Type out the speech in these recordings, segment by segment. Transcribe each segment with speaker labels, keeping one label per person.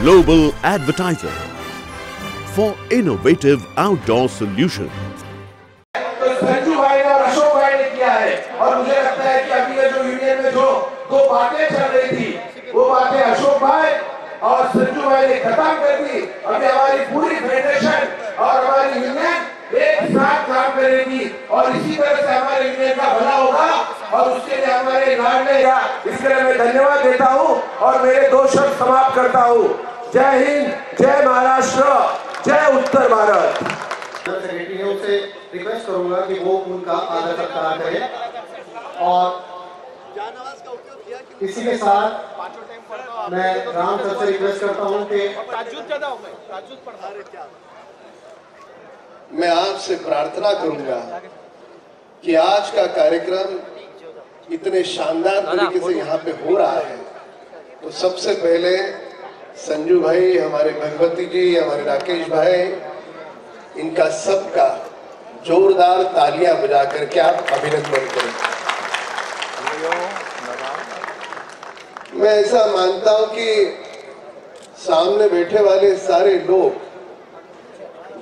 Speaker 1: global advertiser for innovative outdoor solutions.
Speaker 2: तो संजू भाई और अशोक भाई ने किया है और मुझे लगता है कि अभी ये जो यूनियन में जो दो बातें चल रही थी वो बातें अशोक भाई और संजू भाई ने खत्म कर दी। अभी हमारी पूरी फेडरेशन और हमारी यूनियन एक साथ काम करेगी और इसी तरह से हमारे यूनियन का भला होगा और उसके लिए हमारे लाडले इसके लिए मैं धन्यवाद देता हूँ और मेरे दो शब्द समाप्त करता हूँ। जय हिंद, जय महाराष्ट्र, जय उत्तर भारत।
Speaker 3: सेक्रेटरी से रिक्वेस्ट करूंगा कि वो उनका आदर सत्कार करें और इसी के साथ मैं राम सर से रिक्वेस्ट करता हूं कि
Speaker 4: मैं आपसे प्रार्थना करूंगा कि आज का कार्यक्रम इतने शानदार तरीके से यहाँ पे हो रहा है तो सबसे पहले संजू भाई, हमारे भगवती जी, हमारे राकेश भाई, इनका सबका जोरदार तालियां बजा करके आप अभिनंदन करें। मैं ऐसा मानता हूं कि सामने बैठे वाले सारे लोग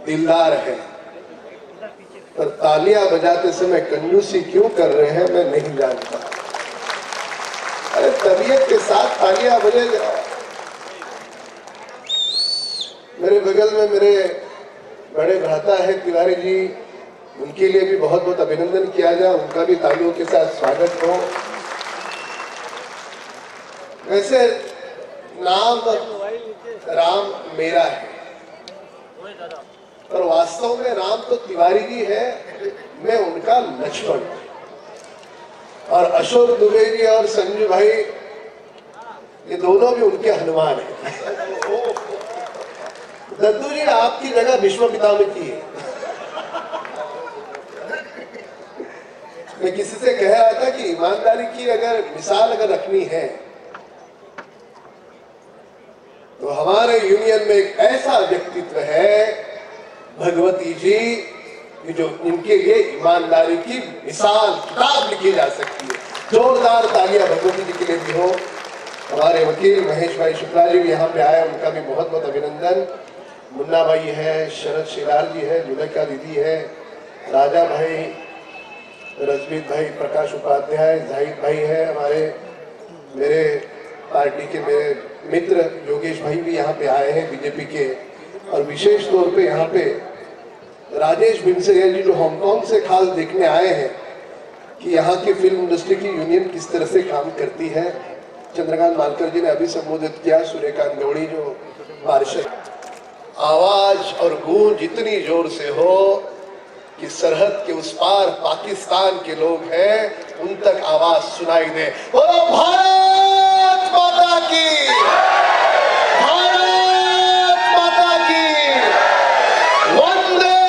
Speaker 4: दिलदार हैं, पर तालियां बजाते समय कंजूसी क्यों कर रहे हैं मैं नहीं जानता। अरे तबीयत के साथ तालियां बजे। मेरे बगल में मेरे बड़े भ्राता है तिवारी जी, उनके लिए भी बहुत बहुत अभिनंदन किया जाए, उनका भी तालियों के साथ स्वागत हो। वैसे नाम राम मेरा है पर वास्तव में राम तो तिवारी जी है, मैं उनका लक्ष्मण हूं। और अशोक दुबे जी और संजू भाई ये दोनों भी उनके हनुमान हैं। दद्दू जी आपकी जगह विश्व पितामह की है। मैं किसी से कह रहा था कि ईमानदारी की अगर मिसाल अगर रखनी है तो हमारे यूनियन में एक ऐसा व्यक्तित्व है भगवती जी कि जो इनके लिए ईमानदारी की मिसाल किताब लिखी जा सकती है। जोरदार तालियां भगवती जी के लिए भी हो। हमारे वकील महेश भाई शुक्ला जी भी यहाँ पे आए, उनका भी बहुत बहुत अभिनंदन। मुन्ना भाई है, शरद शिलार जी है, जुलेखा दीदी है, राजा भाई, रजनीत भाई, प्रकाश उपाध्याय, जाहिद भाई है, हमारे मेरे पार्टी के मेरे मित्र योगेश भाई भी यहाँ पे आए हैं बीजेपी के। और विशेष तौर पे यहाँ पे राजेश भिमसरिया जी जो हांगकांग से खास देखने आए हैं कि यहाँ की फिल्म इंडस्ट्री की यूनियन किस तरह से काम करती है। चंद्रकांत मालकर जी ने अभी संबोधित किया, सूर्यकांत गौड़ी जो पार्षद। आवाज और गूंज इतनी जोर से हो कि सरहद के उस पार पाकिस्तान के लोग हैं, उन तक आवाज सुनाई दे। बोलो भारत माता की, भारत माता की, वंदे।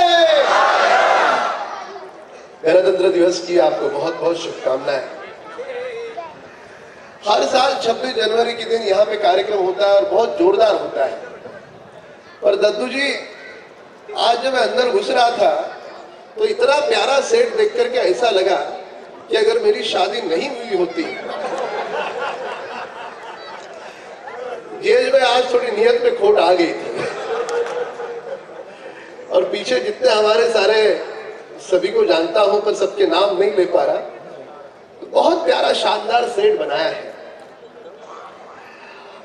Speaker 4: गणतंत्र दिवस की आपको बहुत बहुत शुभकामनाएं। हर साल 26 जनवरी के दिन यहाँ पे कार्यक्रम होता है और बहुत जोरदार होता है। पर दद्दू जी आज जब मैं अंदर घुस रहा था तो इतना प्यारा सेट देख करके ऐसा लगा कि अगर मेरी शादी नहीं हुई होती, जेज में आज थोड़ी नियत में खोट आ गई थी। और पीछे जितने हमारे सारे सभी को जानता हूं पर सबके नाम नहीं ले पा रहा, तो बहुत प्यारा शानदार सेट बनाया है।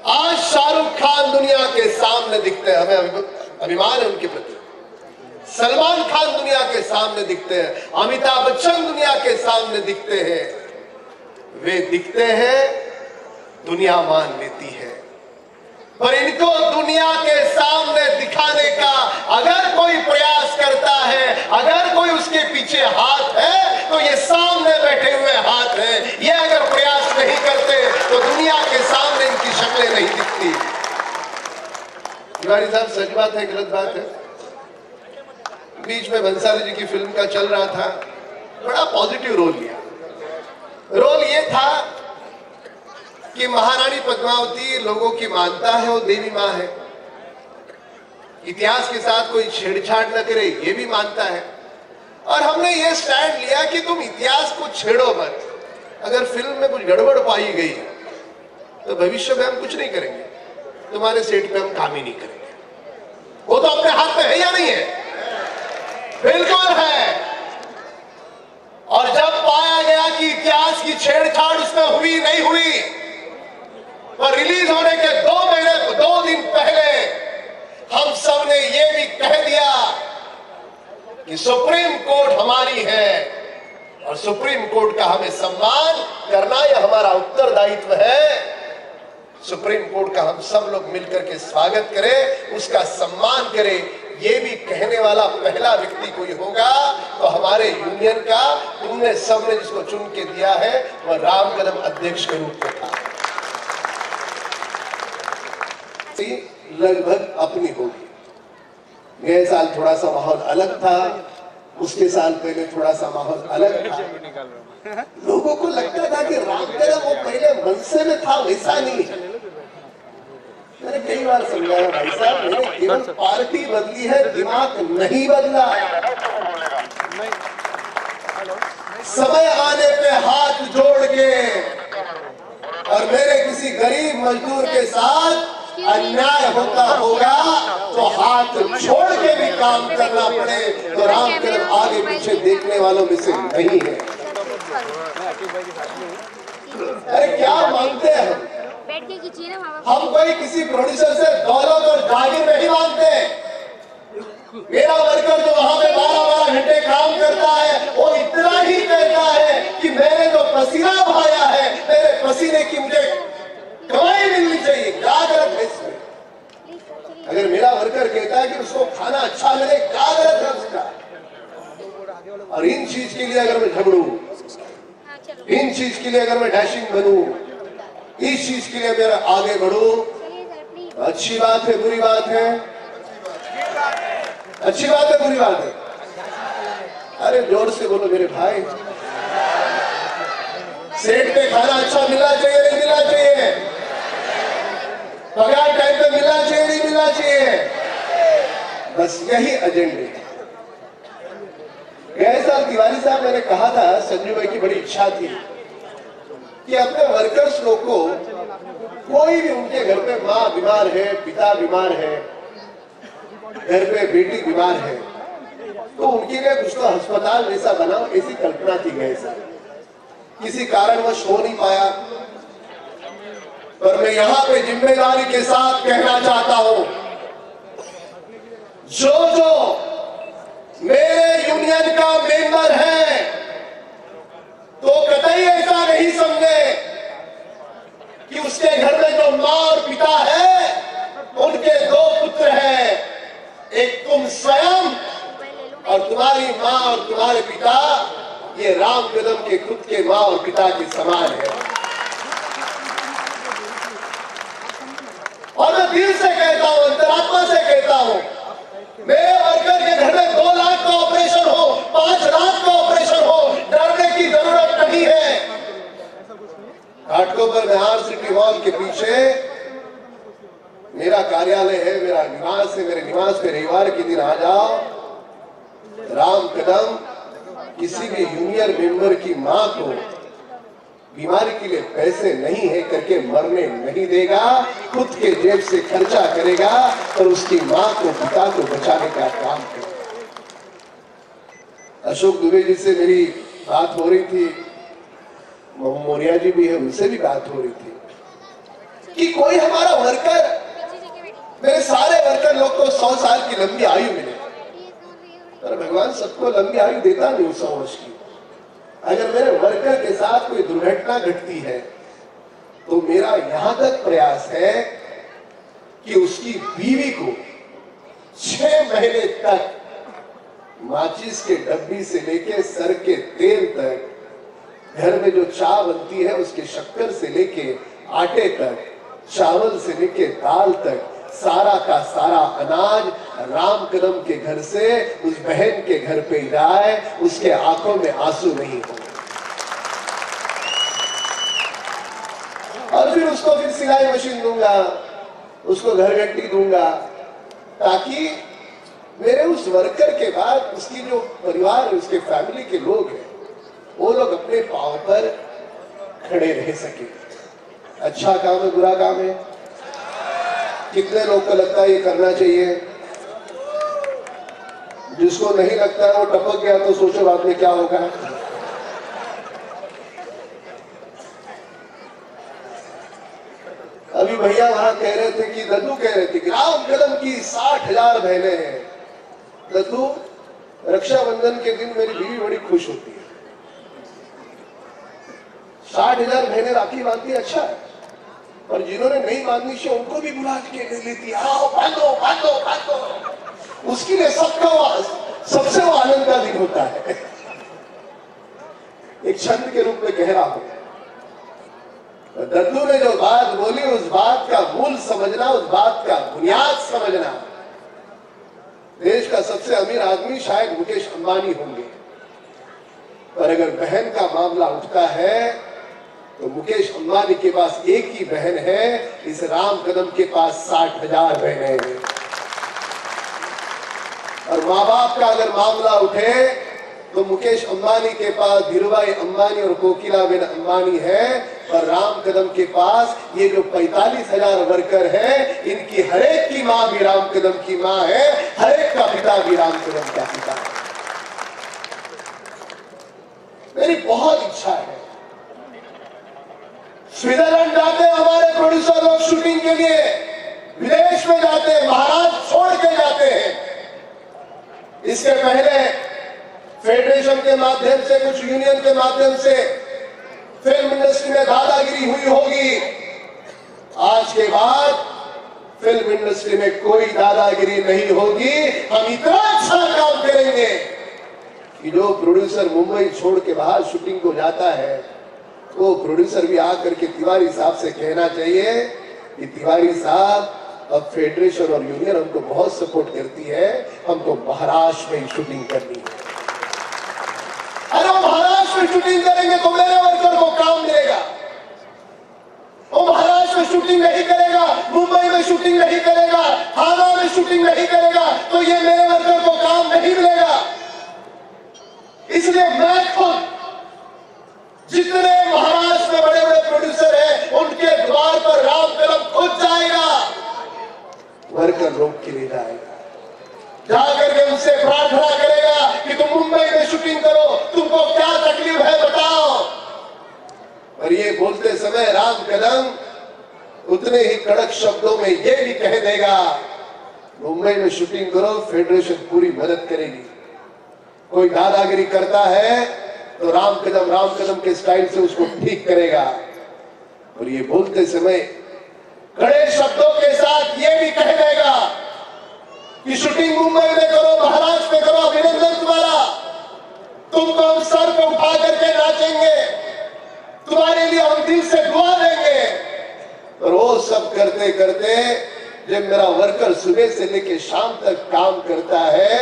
Speaker 4: आज शाहरुख खान दुनिया के सामने दिखते हैं, हमें अभिमान है उनके प्रति। सलमान खान दुनिया के सामने दिखते हैं, अमिताभ बच्चन दुनिया के सामने दिखते हैं। वे दिखते हैं, दुनिया मान लेती है। पर इनको दुनिया के सामने दिखाने का अगर कोई प्रयास करता है, अगर कोई उसके पीछे हाथ है, तो ये सामने बैठे हुए हाथ है। ये अगर प्रयास नहीं करते तो दुनिया के सामने इनकी शक्लें नहीं दिखती। तिवारी साहब, सच बात है गलत बात है? बीच में बंसाली जी की फिल्म का चल रहा था, बड़ा पॉजिटिव रोल लिया। रोल ये था कि महारानी पद्मावती लोगों की मानता है वो देवी मां है, इतिहास के साथ कोई छेड़छाड़ न करे ये भी मानता है। और हमने ये स्टैंड लिया कि तुम इतिहास को छेड़ो मत, अगर फिल्म में कुछ गड़बड़ पाई गई तो भविष्य में हम कुछ नहीं करेंगे। तुम्हारे सेट पे हम काम ही नहीं करेंगे। वो तो अपने हाथ में है या नहीं है? बिल्कुल है। और जब पाया गया कि इतिहास की छेड़छाड़ उसमें हुई नहीं हुई, तो रिलीज होने के 2 दिन पहले हम सब ने यह भी कह दिया कि सुप्रीम कोर्ट हमारी है और सुप्रीम कोर्ट का हमें सम्मान करना यह हमारा उत्तरदायित्व है। सुप्रीम कोर्ट का हम सब लोग मिलकर के स्वागत करें, उसका सम्मान करें। ये भी कहने वाला पहला व्यक्ति कोई होगा तो हमारे यूनियन का, तुमने सबने जिसको चुन के दिया है वह राम कदम अध्यक्ष के रूप में था। लगभग अपनी होगी। गए साल थोड़ा सा माहौल अलग था, उसके साल पहले थोड़ा सा माहौल अलग था। लोगों को लगता था कि राम कदम वो पहले मनसे में था, वैसा नहीं है। मैंने कई बार समझाया, भाई साहब मैंने केवल पार्टी बदली है, दिमाग नहीं बदला। समय आने पे हाथ जोड़ के और मेरे किसी गरीब मजदूर के साथ अन्याय होता होगा तो हाथ छोड़ के भी काम करना पड़े, तो राम कदम आगे पीछे देखने वालों में से नहीं है। अरे क्या मांगते हैं हम? कोई किसी प्रोड्यूसर से दौलत और जागीर नहीं मांगते। मेरा वर्कर जो वहां पे 12-12 घंटे काम करता है वो इतना ही कहता है कि मैंने जो पसीना बहाया है, मेरे पसीने की मुझे कमाई मिलनी चाहिए। क्या गलत है इसमें? अगर मेरा वर्कर कहता है कि उसको खाना अच्छा मिले, क्या गलत है उसका? और इन चीज के लिए अगर मैं झगड़ू, इन चीज के लिए अगर मैं डैशिंग बनूं, इस चीज के लिए मेरा आगे बढ़ू, अच्छी बात है बुरी बात है? अच्छी बात है बुरी बात है? अरे जोर से बोलो मेरे भाई। सेट पे खाना अच्छा मिलना चाहिए नहीं मिलना चाहिए? पगार टाइम पे मिलना चाहिए नहीं मिलना चाहिए? बस यही एजेंडे। गए साल तिवारी साहब मैंने कहा था, संजू भाई की बड़ी इच्छा थी कि अपने वर्कर्स लोग को, कोई भी उनके घर पे माँ बीमार है, पिता बीमार है, घर पे बेटी बीमार है, तो उनके लिए कुछ तो अस्पताल जैसा बनाओ, ऐसी कल्पना की गई सर। किसी कारणवश हो नहीं पाया, पर मैं यहां पे जिम्मेदारी के साथ कहना चाहता हूं, जो मेरे यूनियन का मेंबर है तो कतई ऐसा नहीं समझे कि उसके घर में जो मां और पिता है उनके 2 पुत्र हैं, एक तुम स्वयं और तुम्हारी मां और तुम्हारे पिता, ये राम कदम के खुद के मां और पिता के समान है। और मैं दिल से कहता हूं, अंतरात्मा से कहता हूं, मेरे वर्कर के घर में 2 लाख का ऑपरेशन हो, 5 लाख का ऑपरेशन हो, डरने की जरूरत नहीं है। घाटकोपर में आर सिटी हॉल के पीछे मेरा कार्यालय है, मेरा निवास है। मेरे निवास पे रविवार के दिन आ जाओ। राम कदम किसी भी यूनियन मेंबर की मां को बीमारी के लिए पैसे नहीं है करके मरने नहीं देगा, खुद के जेब से खर्चा करेगा और उसकी मां को, पिता को बचाने का काम करेगा। अशोक दुबे जी से मेरी बात हो रही थी, मोरिया जी भी है, उनसे भी बात हो रही थी कि कोई हमारा वर्कर, मेरे सारे वर्कर लोग को 100 साल की लंबी आयु मिले, पर भगवान सबको लंबी आयु देता नहीं 100 वर्ष की। अगर मेरे वर्कर के साथ कोई दुर्घटना घटती है तो मेरा यहां तक प्रयास है कि उसकी बीवी को 6 महीने तक माचिस के डब्बी से लेके सर के तेल तक, घर में जो चाय बनती है उसके शक्कर से लेके आटे तक, चावल से लेके दाल तक, सारा का सारा अनाज राम कदम के घर से उस बहन के घर पे जाए, उसके आंखों में आंसू नहीं हो। और फिर उसको फिर सिलाई मशीन दूंगा, उसको घरघंटी दूंगा, ताकि मेरे उस वर्कर के बाद उसकी जो परिवार है, उसके फैमिली के लोग हैं, वो लोग अपने पांव पर खड़े रह सके। अच्छा काम है बुरा काम है? कितने लोग को लगता है ये करना चाहिए? जिसको नहीं लगता है वो टपक गया तो सोचो बाद में क्या होगा। अभी भैया वहां कह रहे थे कि दद्दू कह रहे थे कि राम कदम की 60,000 बहनें हैं। दद्दू, रक्षाबंधन के दिन मेरी बीवी बड़ी खुश होती है। 60,000 बहनें राखी बांधती है, अच्छा है, पर जिन्होंने नहीं बांधनी चाहिए उनको भी बुला के ले लेती, आओ बांधो बांधो बांधो। उसके लिए सबसे वो आनंद का दिन होता है। एक छंद के रूप में कह रहा हूं, दद्दू ने जो बात बोली उस बात का मूल समझना, उस बात का बुनियाद समझना। देश का सबसे अमीर आदमी शायद मुकेश अंबानी होंगे, पर अगर बहन का मामला उठता है तो मुकेश अंबानी के पास एक ही बहन है, इस राम कदम के पास 60,000 बहनें हैं। और माँ बाप का अगर मामला उठे तो मुकेश अंबानी के पास धीरूभाई अंबानी और कोकिलाबेन अंबानी है, और राम कदम के पास ये जो 45,000 वर्कर है, इनकी हरेक की मां भी राम कदम की मां है, हरेक का पिता भी राम कदम का पिता है। मेरी बहुत इच्छा है स्विट्जरलैंड जाते हैं हमारे प्रोड्यूसर लोग शूटिंग के लिए, विदेश में जाते हैं, महाराष्ट्र छोड़ के जाते हैं। इसके पहले फेडरेशन के माध्यम से, कुछ यूनियन के माध्यम से फिल्म इंडस्ट्री में दादागिरी हुई होगी। आज के बाद फिल्म इंडस्ट्री में कोई दादागिरी नहीं होगी। हम इतना अच्छा काम करेंगे कि जो प्रोड्यूसर मुंबई छोड़ के बाहर शूटिंग को जाता है, वो प्रोड्यूसर भी आकर के तिवारी साहब से कहना चाहिए कि तिवारी साहब, अब फेडरेशन और यूनियन हमको बहुत सपोर्ट करती है, हमको महाराष्ट्र में शूटिंग करनी है। अरे वो महाराष्ट्र में शूटिंग करेंगे तो मेरे वर्कर को काम मिलेगा। वो महाराष्ट्र में शूटिंग नहीं करेगा, मुंबई में शूटिंग नहीं करेगा, हावड़ा में शूटिंग नहीं करेगा, तो ये मेरे वर्कर को काम नहीं मिलेगा। इसलिए मैं खुद जितने महाराष्ट्र में बड़े बड़े प्रोड्यूसर हैं, उनके द्वार पर राम कदम खुद जाएगा, वर्कर रोक के ले जाएगा, जाकर के उनसे प्रार्थना करेगा कि तुम मुंबई में शूटिंग करो, तुमको क्या तकलीफ है बताओ। और ये बोलते समय राम कदम उतने ही कड़क शब्दों में ये भी कह देगा, मुंबई में शूटिंग करो, फेडरेशन पूरी मदद करेगी। कोई दादागिरी करता है तो राम कदम के स्टाइल से उसको ठीक करेगा। और ये बोलते समय कड़े शब्दों के साथ ये भी कह देगा कि शूटिंग मुंबई में करो, महाराष्ट्र में करो, अभिनंदन तुम्हारा, तुमको हम सर पे उठा करके नाचेंगे, तुम्हारे लिए हम दिल से दुआ देंगे। और वो सब करते करते जब मेरा वर्कर सुबह से लेकर शाम तक काम करता है,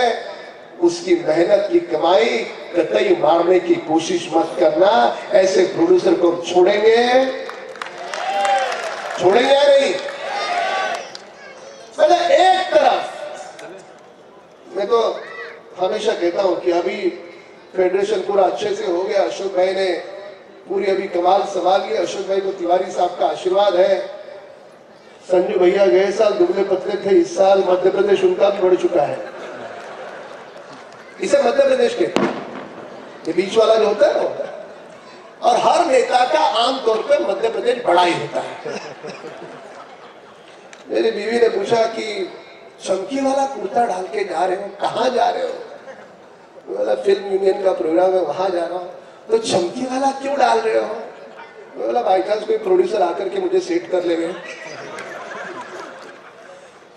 Speaker 4: उसकी मेहनत की कमाई कतई मारने की कोशिश मत करना। ऐसे प्रोड्यूसर को छोड़ेंगे या नहीं? पहले एक तरफ मैं तो हमेशा कहता हूं कि अभी फेडरेशन पूरा अच्छे से हो गया, अशोक भाई ने पूरी अभी कमाल संभाल लिया। अशोक भाई को तिवारी साहब का आशीर्वाद है। संजू भैया गए साल दुबले पतले थे, इस साल मध्य प्रदेश उनका भी बढ़ चुका है। इसे मध्य प्रदेश के ये बीच वाला जो होता है ना, और हर नेता का आमतौर पर मध्य प्रदेश बड़ा ही होता है। मेरी बीवी ने पूछा कि चमकी वाला कुर्ता डाल के जा रहे हो, कहाँ जा रहे हो? बोला फिल्म यूनियन का प्रोग्राम है, वहां जा रहा हूं। तो चमकी वाला क्यों डाल रहे हो? बोला बाई चांस कोई प्रोड्यूसर आकर के मुझे सेट कर ले।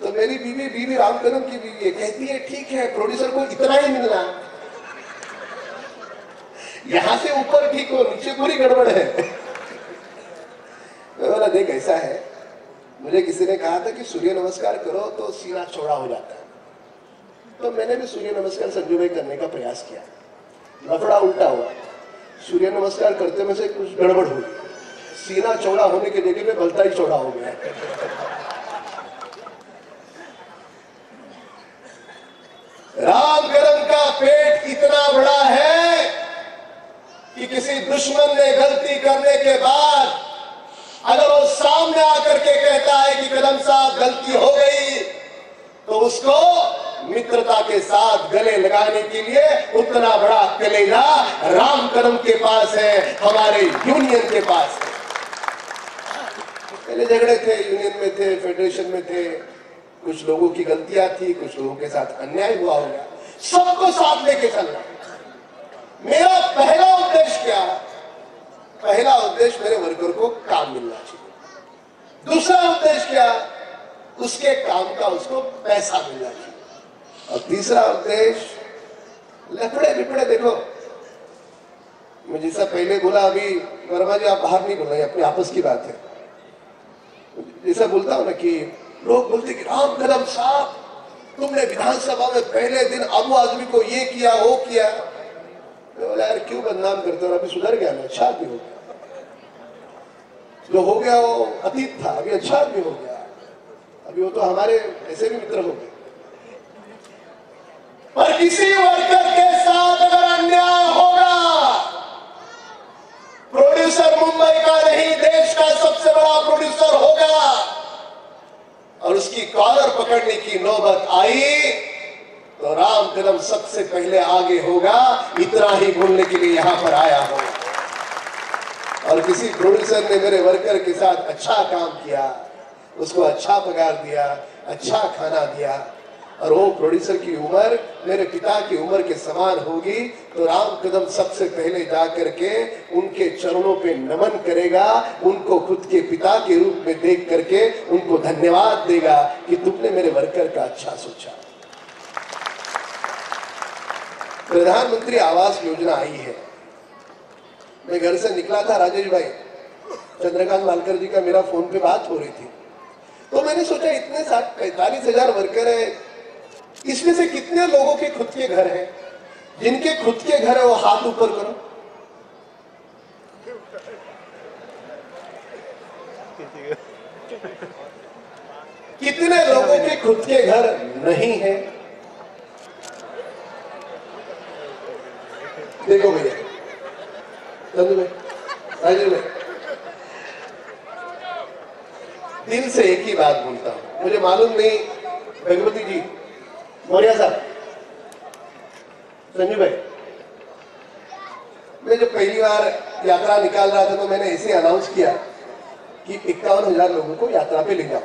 Speaker 4: तो मेरी बीवी राम कदम की बीवी है, कहती है ठीक है, प्रोड्यूसर को इतना ही मिलना, यहां से ऊपर ठीक हो, नीचे पूरी गड़बड़ है। बोला देख ऐसा है, मुझे किसी ने कहा था कि सूर्य नमस्कार करो तो सीना चौड़ा हो जाता है, तो मैंने भी सूर्य नमस्कार संजू भाई करने का प्रयास किया। लफड़ा उल्टा हुआ, सूर्य नमस्कार करते में से कुछ गड़बड़ हुई, सीना चौड़ा होने के जगह पे बलता ही चौड़ा हो गया। राम कदम का पेट इतना बड़ा है कि किसी दुश्मन ने गलती करने के बाद अगर वो सामने आकर के कहता है कि कदम साहब गलती हो गई, तो उसको मित्रता के साथ गले लगाने के लिए उतना बड़ा कलेजा राम कदम के पास है, हमारे यूनियन के पास है। पहले झगड़े थे, यूनियन में थे, फेडरेशन में थे, कुछ लोगों की गलतियां थी, कुछ लोगों के साथ अन्याय हुआ होगा, सबको साथ लेके चलना। मेरा पहला उद्देश्य क्या? पहला उद्देश्य मेरे वर्कर को काम मिलना चाहिए। दूसरा उद्देश्य क्या? उसके काम का उसको पैसा मिलना चाहिए। और तीसरा उद्देश्य लफड़े बिपड़े। देखो, मैं जैसा पहले बोला, अभी वर्मा जी आप बाहर नहीं बोल रहे, अपनी आपस की बात है। जैसा बोलता हूं ना कि लोग बोलते कि राम कदम साहब तुमने विधानसभा में पहले दिन अबू आदमी को ये किया वो किया। बोला यार क्यों बदनाम करते हो? अभी सुधर गया ना, अच्छा आदमी हो गया। जो हो गया वो अतीत था, अभी अच्छा आदमी हो गया। अभी वो तो हमारे ऐसे भी मित्र हो गए। पर किसी वर्कर के साथ अगर अन्याय होगा, प्रोड्यूसर मुंबई का नहीं देश का सबसे बड़ा प्रोड्यूसर होगा, और उसकी कॉलर पकड़ने की नौबत आई तो राम कदम सबसे पहले आगे होगा। इतना ही बोलने के लिए यहां पर आया हूं। और किसी प्रोड्यूसर ने मेरे वर्कर के साथ अच्छा काम किया, उसको अच्छा पगार दिया, अच्छा खाना दिया, और वो प्रोड्यूसर की उम्र मेरे पिता की उम्र के समान होगी, तो राम कदम सबसे पहले जाकर के उनके चरणों पे नमन करेगा, उनको खुद के पिता के रूप में देख करके उनको धन्यवाद देगा कि तुमने मेरे वर्कर का अच्छा सोचा। प्रधानमंत्री आवास योजना आई है। मैं घर से निकला था, राजेश भाई, चंद्रकांत मालकर जी का मेरा फोन पे बात हो रही थी, तो मैंने सोचा इतने 45,000 वर्कर है, इसमें से कितने लोगों के खुद के घर हैं? जिनके खुद के घर है वो हाथ ऊपर करो। कितने लोगों के खुद के घर नहीं है? देखो भैया, चंदू भाई, राजीव भाई, दिल से एक ही बात बोलता हूं। मुझे मालूम नहीं, भगवती जी, मौर्या साहब, संजू भाई, मैं जब पहली बार यात्रा निकाल रहा था तो मैंने ऐसे अनाउंस किया कि 51,000 लोगों को यात्रा पे ले जाओ।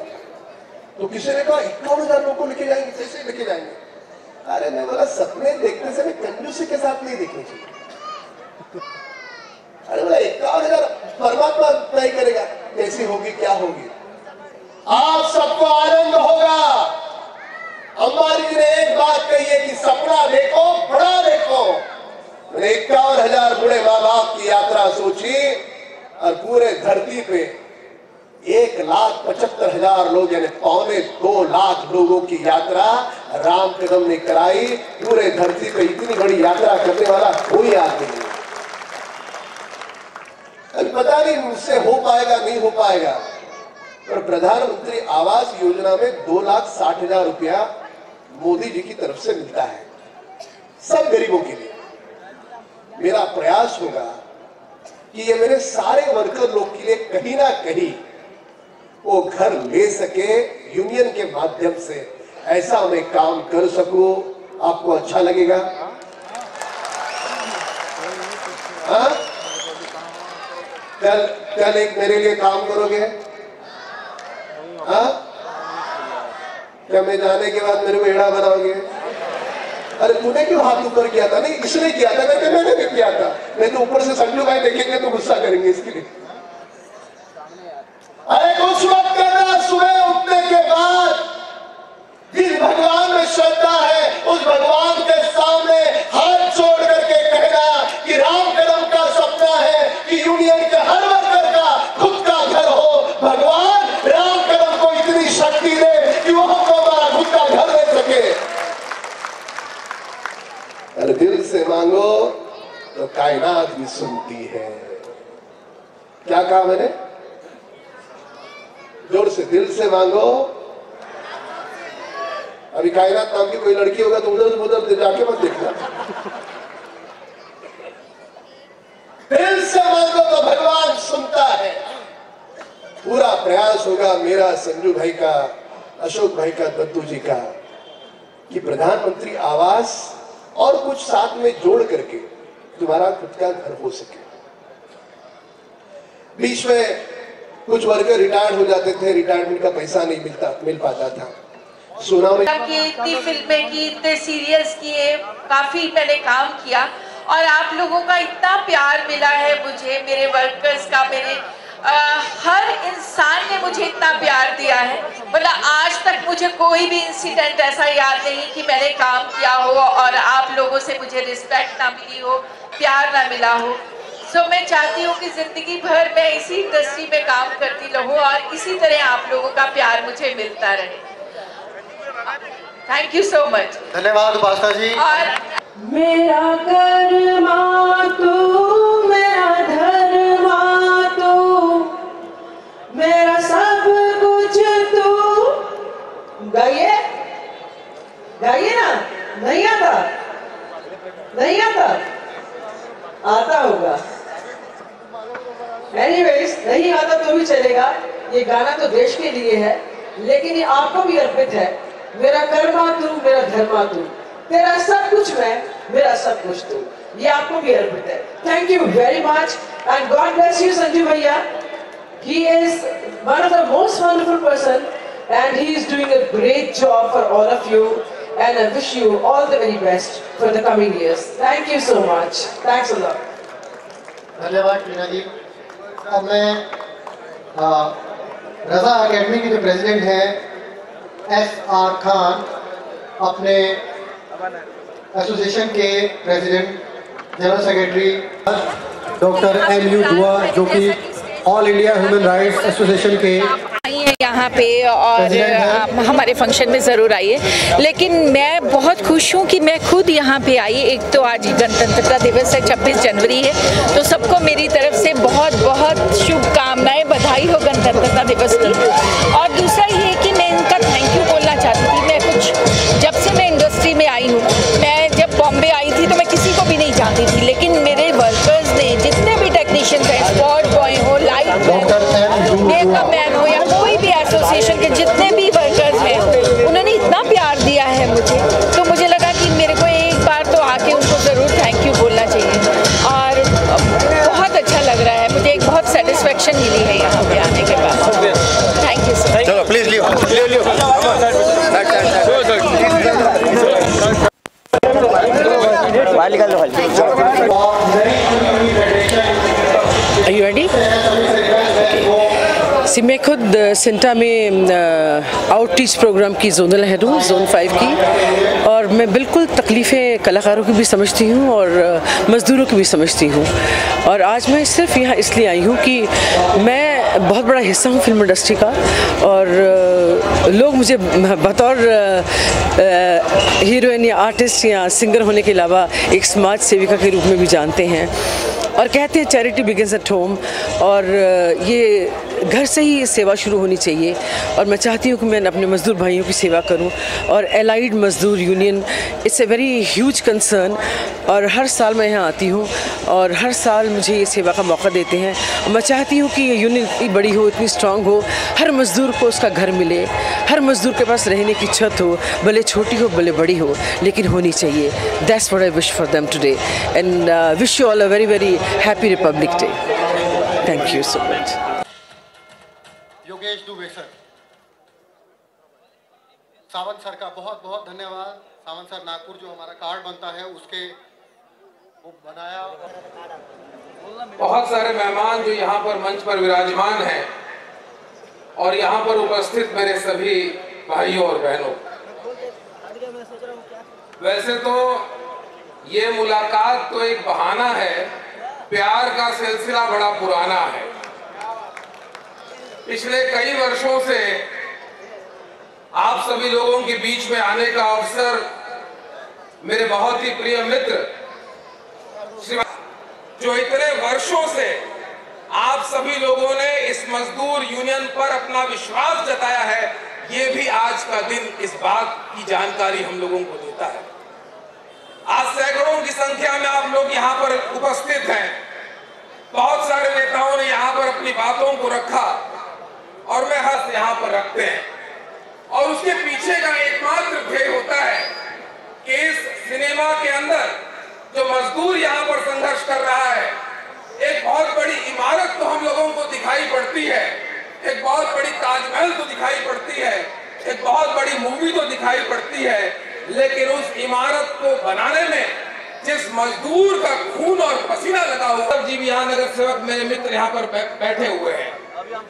Speaker 4: तो किसी ने कहा 51,000 लोगों को लेके जाएंगे, कैसे लेके जाएंगे? अरे मैं बोला सपने देखने से कंजूसी के साथ नहीं देखने चाहिए। अरे बोला 51,000 परमात्मा तय करेगा कैसी होगी, क्या होगी। आप सबको आनंद होगा। अंबानी जी ने एक बात कही है कि सपना देखो, बड़ा देखो। 51,000 बूढ़े माँ बाप की यात्रा सोची, और पूरे धरती पे 1,75,000 लोग, यानी 2.25 लाख लोगों की यात्रा राम कदम ने कराई। पूरे धरती पे इतनी बड़ी यात्रा करने वाला कोई आदमी नहीं। अभी पता नहीं मुझसे हो पाएगा नहीं हो पाएगा, पर प्रधानमंत्री आवास योजना में 2,60,000 रुपया मोदी जी की तरफ से मिलता है सब गरीबों के लिए। मेरा प्रयास होगा कि ये मेरे सारे वर्कर लोग के लिए कहीं ना कहीं वो घर ले सके, यूनियन के माध्यम से ऐसा मैं काम कर सकूं। आपको अच्छा लगेगा? हाँ, कल एक मेरे लिए काम करोगे? हाँ, क्या मैं जाने के बाद मेरे को एड़ा बनाओगे? अरे तूने क्यों हाथ ऊपर किया था? नहीं, इसने किया था, मैंने भी किया था। मैं तो ऊपर से संजू भाई देखेंगे तो गुस्सा करेंगे इसके लिए। अरे उस वक्त करना सुबह उठने के बाद जिस भगवान में श्रद्धा है, उस भगवान के सामने हाथ जोड़ करके कहना कि राम कदम का सपना है कि यूनियन के हर वर्कर का खुद का घर हो। भगवान राम कदम को इतनी शक्ति दे कि वो हमको हमारा खुद का घर दे सके। अरे दिल से मांगो तो कायनात भी सुनती है। क्या कहा मैंने? जोर से, दिल से मांगो। अभी कायनात नाम की कोई लड़की होगा तो उधर जाके मत देखना। दिल से मांगो तो भगवान सुनता है। प्रयास होगा मेरा, संजू भाई का, अशोक भाई का, दद्दू जी का, कि प्रधानमंत्री आवास और कुछ साथ में जोड़ करके तुम्हारा खुद का घर हो सके। बीच में कुछ वर्कर रिटायर्ड हो जाते थे, रिटायरमेंट का पैसा नहीं मिल पाता था। सोना में
Speaker 5: इतनी फिल्में की, इतने सीरियल्स किए, काफी मैंने काम किया और आप लोगों का इतना प्यार मिला है मुझे, मेरे वर्कर्स का, मेरे हर इंसान ने मुझे इतना प्यार दिया है। मतलब आज तक मुझे कोई भी इंसिडेंट ऐसा याद नहीं कि मैंने काम किया हो और आप लोगों से मुझे रिस्पेक्ट ना मिली हो, प्यार ना मिला हो। सो मैं चाहती हूँ कि जिंदगी भर मैं इसी इंडस्ट्री में काम करती रहूँ और इसी तरह आप लोगों का प्यार मुझे मिलता रहे। Thank you so much.
Speaker 3: धन्यवाद उपासना जी।
Speaker 5: और मेरा कर्मा तू, मेरा धर्मा तू, मेरा सब कुछ तू। गाइए गाइए ना, नहीं आता, नहीं आता, आता होगा। एनीवेज, नहीं आता तो भी चलेगा, ये गाना तो देश के लिए है लेकिन ये आपको भी अर्पित है। मेरा कर्मा तू, मेरा धर्मा तू, तेरा सब कुछ मैं, मेरा सब कुछ तू, ये आपको भी अर्पित है। Thank you very much and God bless you Sanju भैया। He is one of the most wonderful person and he is doing a great job for all of you and I wish you all the very best for the coming years. Thank you so much. Thanks a lot.
Speaker 3: धन्यवाद टीना जी। अब मैं रजा academy के जो president हैं SR Khan, अपने association के president, general secretary doctor MU दुआ, जो कि all India human rights association के
Speaker 5: यहाँ पे और हमारे फंक्शन में ज़रूर आइए। लेकिन मैं बहुत खुश हूँ कि मैं खुद यहाँ पे आई। एक तो आज गणतंत्रता दिवस है, 26 जनवरी है, तो सबको मेरी तरफ से बहुत बहुत शुभकामनाएं, बधाई हो गणतंत्रता दिवस की। और दूसरा ये कि मैं इनका थैंक यू बोलना चाहती थी। मैं जब से मैं इंडस्ट्री में आई हूँ, मैं जब बॉम्बे आई थी तो मैं किसी को भी नहीं जानती थी, लेकिन मेरे वर्कर्स ने, जितने भी टेक्नीशियंस हैं, स्पॉट बॉय हो, लाइट मेकअप मैन हो या कोई भी एसोसिएशन के जितने भी वर्कर्स हैं, उन्होंने इतना प्यार दिया है मुझे, तो मुझे लगा कि मेरे को एक बार तो आके उनको ज़रूर थैंक यू बोलना चाहिए। और बहुत अच्छा लग रहा है मुझे, एक बहुत सेटिस्फेक्शन मिली है यहाँ पे आने के बाद। Thank you sir.
Speaker 3: चलो please Leo.
Speaker 6: Are you ready? मैं खुद सिंटा में आउटरीच प्रोग्राम की जोनल हेड हूँ, जोन 5 की, और मैं बिल्कुल तकलीफ़ें कलाकारों की भी समझती हूँ और मज़दूरों की भी समझती हूँ। और आज मैं सिर्फ यहाँ इसलिए आई हूँ कि मैं बहुत बड़ा हिस्सा हूँ फिल्म इंडस्ट्री का, और लोग मुझे बतौर हीरोइन या आर्टिस्ट या सिंगर होने के अलावा एक समाज सेविका के रूप में भी जानते हैं और कहते हैं चैरिटी बिगिंस एट होम, और ये घर से ही सेवा शुरू होनी चाहिए। और मैं चाहती हूँ कि मैं अपने मज़दूर भाइयों की सेवा करूँ, और एलाइड मज़दूर union it's a very huge concern, और हर साल मैं यहाँ आती हूँ और हर साल मुझे ये सेवा का मौका देते हैं। और मैं चाहती हूँ कि ये यूनियन इतनी बड़ी हो, इतनी स्ट्रांग हो, हर मज़दूर को उसका घर मिले, हर मज़दूर के पास रहने की छत हो, भले छोटी हो भले बड़ी हो, लेकिन होनी चाहिए। That's what I wish for them today and wish you all a very very happy Republic day. Thank you so much.
Speaker 3: Yogesh Dubey sir, Sawant sir का बहुत बहुत धन्यवाद। सावंत सर नागपुर जो हमारा कार्ड बनता है उसके वो बनाया।
Speaker 7: बहुत सारे मेहमान जो यहाँ पर मंच पर विराजमान हैं और यहाँ पर उपस्थित मेरे सभी भाइयों और बहनों, वैसे तो ये मुलाकात तो एक बहाना है, प्यार का सिलसिला बड़ा पुराना है। पिछले कई वर्षों से आप सभी लोगों के बीच में आने का अवसर मेरे बहुत ही प्रिय मित्र जो इतने वर्षों से आप सभी लोगों ने इस मजदूर यूनियन पर अपना विश्वास जताया है, ये भी आज का दिन इस बात की जानकारी हम लोगों को देता है। आज सैकड़ों की संख्या में आप लोग यहाँ पर उपस्थित हैं। बहुत सारे नेताओं ने यहाँ पर अपनी बातों को रखा और मैं हर यहाँ पर रखते हैं। और उसके पीछे का एकमात्र ध्येय होता है कि इस सिनेमा के अंदर जो मजदूर यहाँ पर संघर्ष कर रहा है, एक बहुत बड़ी इमारत तो हम लोगों को दिखाई पड़ती है, एक बहुत बड़ी ताजमहल तो दिखाई पड़ती है, एक बहुत बड़ी मूवी तो दिखाई पड़ती है, लेकिन उस इमारत को बनाने में जिस मजदूर का खून और पसीना लगा हुआ, जी भी यहाँ नगर सेवक मेरे मित्र यहाँ पर बैठे हुए हैं।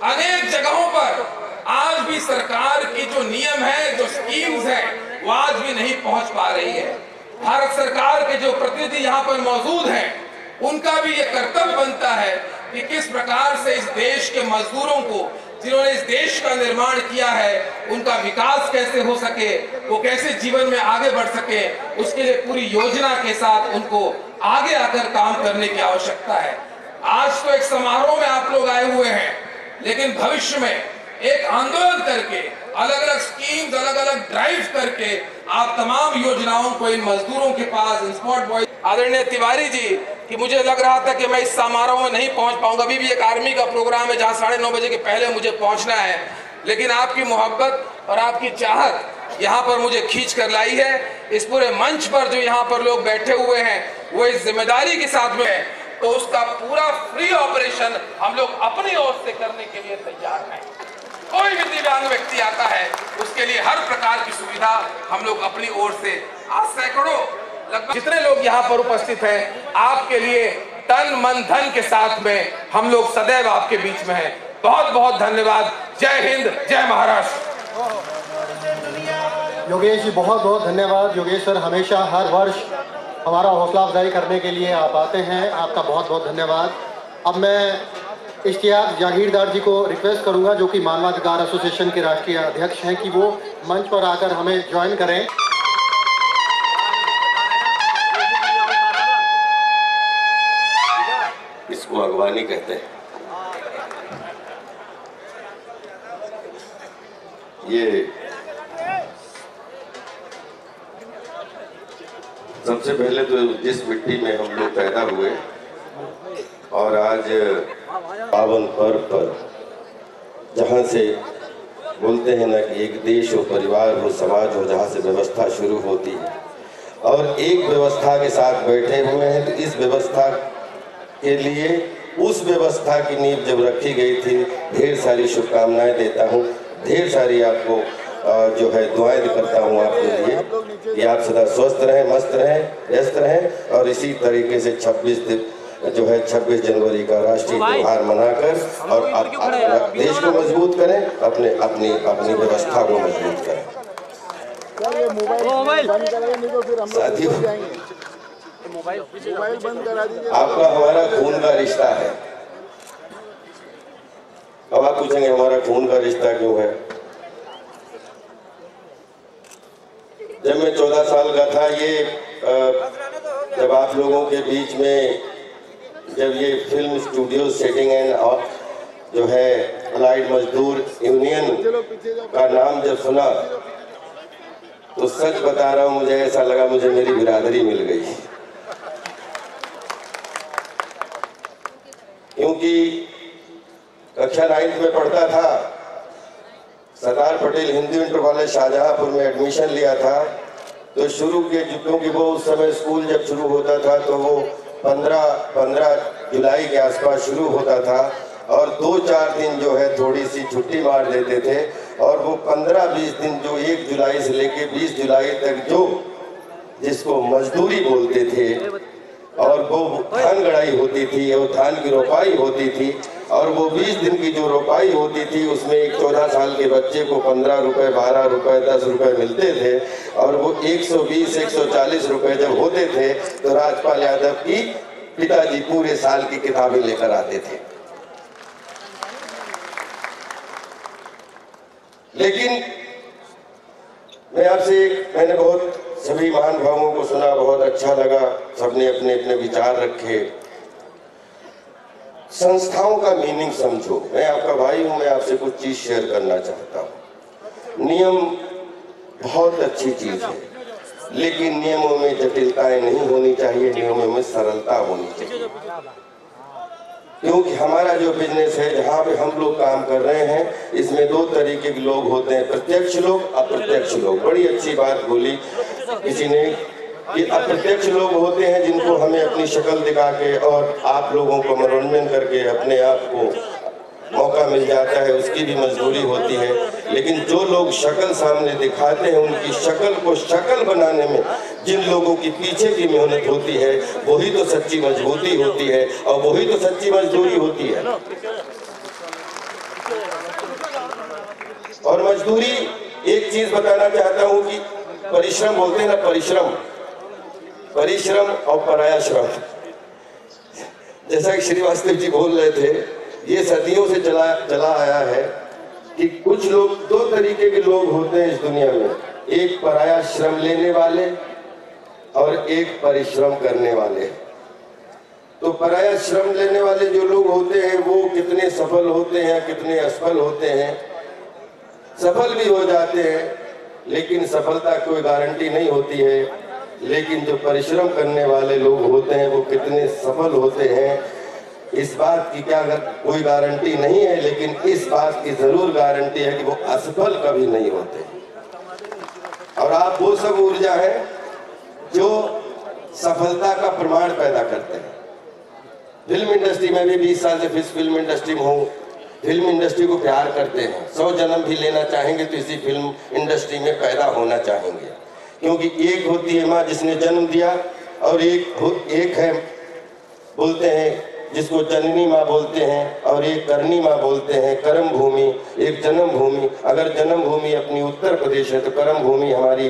Speaker 7: अनेक जगहों पर आज भी सरकार की जो नियम है, जो स्कीम्स है, वो आज भी नहीं पहुंच पा रही है। भारत सरकार के जो प्रतिनिधि यहाँ पर मौजूद हैं, उनका भी ये कर्तव्य बनता है कि किस प्रकार से इस देश के मजदूरों को, जिन्होंने इस देश का निर्माण किया है, उनका विकास कैसे हो सके, वो कैसे जीवन में आगे बढ़ सके, उसके लिए पूरी योजना के साथ उनको आगे आकर काम करने की आवश्यकता है। आज तो एक समारोह में आप लोग आए हुए हैं, लेकिन भविष्य में एक आंदोलन करके, अलग अलग स्कीम्स, अलग अलग ड्राइव करके आप तमाम योजनाओं को इन मजदूरों के पास, इन स्पॉट बॉय। आदरणीय तिवारी जी, कि मुझे लग रहा था कि मैं इस समारोह में नहीं पहुंच पाऊंगा, अभी भी एक आर्मी का प्रोग्राम है जहां 9:30 बजे के पहले मुझे पहुंचना है, लेकिन आपकी मोहब्बत और आपकी चाहत यहाँ पर मुझे खींच कर लाई है। इस पूरे मंच पर जो यहाँ पर लोग बैठे हुए हैं, वो इस जिम्मेदारी के साथ में है, तो उसका पूरा फ्री ऑपरेशन हम लोग अपनी ओर से करने के लिए तैयार हैं। कोई भी दिव्यांग व्यक्ति आता है, उसके लिए हर प्रकार की सुविधा हम लोग अपनी ओर से, आज सैकड़ों, लगभग जितने लोग यहाँ पर उपस्थित हैं, आपके लिए तन मन धन के साथ में हम लोग सदैव आपके बीच में हैं। बहुत बहुत धन्यवाद। जय हिंद, जय महाराष्ट्र।
Speaker 3: योगेश जी, बहुत बहुत धन्यवाद। योगेश सर हमेशा हर वर्ष हमारा हौसला अफजाई करने के लिए आप आते हैं, आपका बहुत बहुत धन्यवाद। अब मैं इश्तियाक जागीरदार जी को रिक्वेस्ट करूंगा, जो कि मानवाधिकार एसोसिएशन के राष्ट्रीय अध्यक्ष हैं, कि वो मंच पर आकर हमें ज्वाइन करें।
Speaker 8: इसको अगवानी कहते हैं। ये सबसे पहले तो जिस मिट्टी में हम लोग पैदा हुए और आज पावन पर्व पर, जहाँ से बोलते हैं ना कि एक देश हो, परिवार हो, समाज हो, जहाँ से व्यवस्था शुरू होती है, और एक व्यवस्था के साथ बैठे हुए हैं, तो इस व्यवस्था के लिए उस व्यवस्था की नींव जब रखी गई थी, ढेर सारी शुभकामनाएं देता हूँ, ढेर सारी आपको जो है दुआएं करता हूँ आपके लिए कि आप सदा स्वस्थ रहें, मस्त रहें, व्यस्त रहें, और इसी तरीके से 26 जनवरी का राष्ट्रीय त्योहार मनाकर और देश को मजबूत करें, अपनी व्यवस्था को मजबूत करें। साथियों, आपका हमारा खून का रिश्ता है। अब आप पूछेंगे हमारा खून का रिश्ता क्यों है? जब मैं 14 साल का था, जब आप लोगों के बीच में जब ये फिल्म स्टूडियो सेटिंग एंड जो है अलाइड मजदूर यूनियन का नाम जब सुना, तो सच बता रहा हूँ, मुझे ऐसा लगा मुझे मेरी बिरादरी मिल गई। क्योंकि कक्षा 9 में पढ़ता था, सरदार पटेल हिंदू इंटर कॉलेज शाहजहांपुर में एडमिशन लिया था, तो शुरू के, क्योंकि वो उस समय स्कूल जब शुरू होता था तो वो 15 जुलाई के आसपास शुरू होता था, और 2-4 दिन जो है थोड़ी सी छुट्टी मार देते थे, और वो 15-20 दिन जो 1 जुलाई से लेके 20 जुलाई तक जो जिसको मजदूरी बोलते थे, और वो धान गड़ाई होती थी, वो धान की रोपाई होती थी, और वो 20 दिन की जो रोपाई होती थी, उसमें एक 14 साल के बच्चे को 15 रुपए, 12 रुपए, 10 रुपए मिलते थे, और वो 120-140 रुपए जब होते थे तो राजपाल यादव की पिताजी पूरे साल की किताबें लेकर आते थे। लेकिन मैं आपसे मैंने बहुत सभी महानुभावों को सुना, बहुत अच्छा लगा, सबने अपने अपने विचार रखे। संस्थाओं का मीनिंग समझो। मैं आपका भाई हूं, मैं आपसे कुछ चीज शेयर करना चाहता हूं। नियम बहुत अच्छी चीज है, लेकिन नियमों में जटिलताएं नहीं होनी चाहिए, नियमों में सरलता होनी चाहिए। क्योंकि हमारा जो बिजनेस है, जहाँ पे हम लोग काम कर रहे हैं, इसमें दो तरीके के लोग होते हैं, प्रत्यक्ष लोग, अप्रत्यक्ष लोग। बड़ी अच्छी बात बोली किसी ने कि अप्रत्यक्ष लोग होते हैं जिनको हमें अपनी शक्ल दिखा के और आप लोगों को मनोरंजन करके अपने आप को मौका मिल जाता है, उसकी भी मजदूरी होती है। लेकिन जो लोग शक्ल सामने दिखाते हैं, उनकी शक्ल को शक्ल बनाने में जिन लोगों की पीछे की मेहनत होती है, वही तो सच्ची मजबूती होती है और वही तो सच्ची मजदूरी होती है। और मजदूरी, एक चीज बताना चाहता हूं कि परिश्रम बोलते हैं ना, परिश्रम और पराया श्रम, जैसा कि श्रीवास्तव जी बोल रहे थे, ये सदियों से चला आया है कि कुछ लोग, दो तरीके के लोग होते हैं इस दुनिया में, एक पराया श्रम लेने वाले और एक परिश्रम करने वाले। तो पराया श्रम लेने वाले जो लोग होते हैं वो कितने सफल होते हैं, कितने असफल होते हैं। सफल भी हो जाते हैं, लेकिन सफलता कोई गारंटी नहीं होती है। लेकिन जो परिश्रम करने वाले लोग होते हैं वो कितने सफल होते हैं, इस बात की क्या कोई गारंटी नहीं है, लेकिन इस बात की जरूर गारंटी है कि वो असफल कभी नहीं होते। और आप वो सब ऊर्जा है जो सफलता का प्रमाण पैदा करते हैं। फिल्म इंडस्ट्री में भी 20 साल से फिल्म इंडस्ट्री में हूँ, फिल्म इंडस्ट्री को प्यार करते हैं। 100 जन्म भी लेना चाहेंगे तो इसी फिल्म इंडस्ट्री में पैदा होना चाहेंगे, क्योंकि एक होती है माँ जिसने जन्म दिया, और एक है बोलते हैं जिसको जननी माँ बोलते हैं, और एक करनी माँ बोलते हैं, कर्म भूमि, एक जन्म भूमि। अगर जन्म भूमि अपनी उत्तर प्रदेश है तो कर्म भूमि हमारी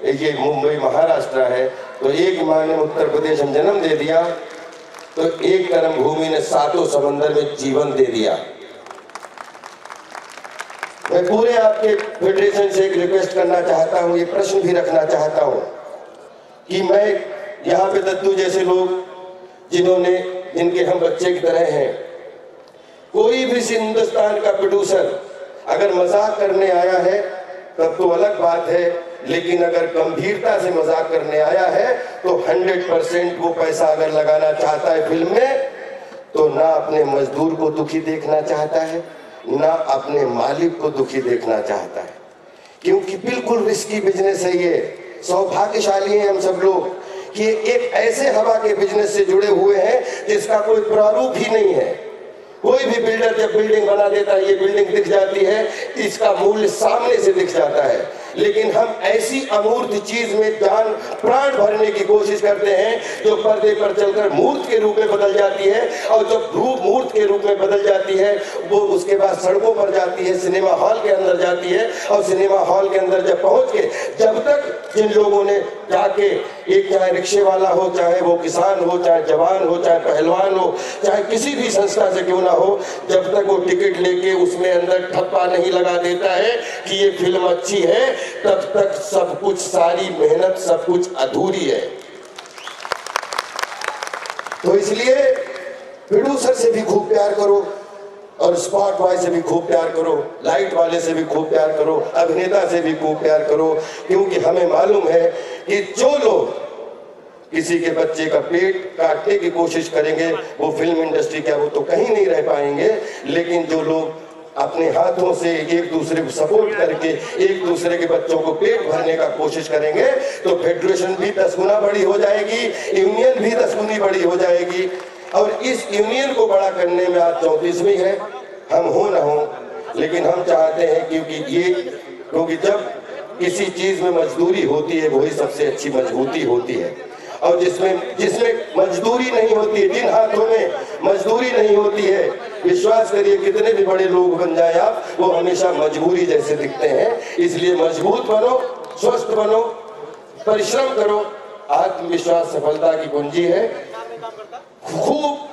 Speaker 8: ये मुंबई महाराष्ट्र है। तो एक माँ ने उत्तर प्रदेश में जन्म दे दिया, तो एक कर्म भूमि ने 7 समंदर में जीवन दे दिया। मैं पूरे आपके फेडरेशन से एक रिक्वेस्ट करना चाहता हूँ, ये प्रश्न भी रखना चाहता हूँ कि मैं यहाँ पे दत्तू जैसे लोग जिनके हम बच्चे की तरह हैं, कोई भी हिंदुस्तान का प्रोड्यूसर अगर मजाक करने आया है तब तो अलग बात है, लेकिन अगर गंभीरता से मजाक करने आया है तो 100% वो पैसा अगर लगाना चाहता है फिल्म में, तो ना अपने मजदूर को दुखी देखना चाहता है, ना अपने मालिक को दुखी देखना चाहता है, क्योंकि बिल्कुल रिस्की बिजनेस है ये। सौभाग्यशाली हैं हम सब लोग कि एक ऐसे हवा के बिजनेस से जुड़े हुए हैं जिसका कोई प्रारूप ही नहीं है। कोई भी बिल्डर जब बिल्डिंग बना देता है, ये बिल्डिंग दिख जाती है, इसका मूल्य सामने से दिख जाता है, लेकिन हम ऐसी अमूर्त चीज में जान प्राण भरने की कोशिश करते हैं जो पर्दे पर चलकर मूर्त के रूप में बदल जाती है, और जब धूप मूर्त के रूप में बदल जाती है वो उसके बाद सड़कों पर जाती है, सिनेमा हॉल के अंदर जाती है, और सिनेमा हॉल के अंदर जब पहुंच के, जब तक जिन लोगों ने जाके, एक चाहे रिक्शे वाला हो, चाहे वो किसान हो, चाहे जवान हो, चाहे पहलवान हो, चाहे किसी भी संस्था से क्यों ना हो, जब तक वो टिकट लेके उसमें अंदर ठप्पा नहीं लगा देता है कि ये फिल्म अच्छी है, तब तक सब कुछ, सारी मेहनत, सब कुछ अधूरी है। तो इसलिए प्रोड्यूसर से भी खूब प्यार करो, और स्पॉट बॉय से भी खूब प्यार करो, लाइट वाले से भी खूब प्यार करो, अभिनेता से भी खूब प्यार करो, क्योंकि हमें मालूम है कि जो लोग किसी के बच्चे का पेट काटने की कोशिश करेंगे वो फिल्म इंडस्ट्री क्या, वो तो कहीं नहीं रह पाएंगे। लेकिन जो लोग अपने हाथों से एक दूसरे को सपोर्ट करके एक दूसरे के बच्चों को पेट भरने का कोशिश करेंगे, तो फेडरेशन भी 10 गुना बड़ी हो जाएगी, यूनियन भी 10 गुनी बड़ी हो जाएगी। और इस यूनियन को बड़ा करने में आज 34वीं है, हम हो ना हो, लेकिन हम चाहते हैं क्योंकि जब किसी चीज में मजदूरी होती है वही सबसे अच्छी मजबूती होती है। और जिसमें मजदूरी नहीं होती है, जिन हाथों में मजदूरी नहीं होती है, विश्वास करिए कितने भी बड़े लोग बन जाए आप, वो हमेशा मजबूरी जैसे दिखते हैं। इसलिए मजबूत बनो, स्वस्थ बनो, परिश्रम करो, आत्मविश्वास सफलता की कुंजी है। खूब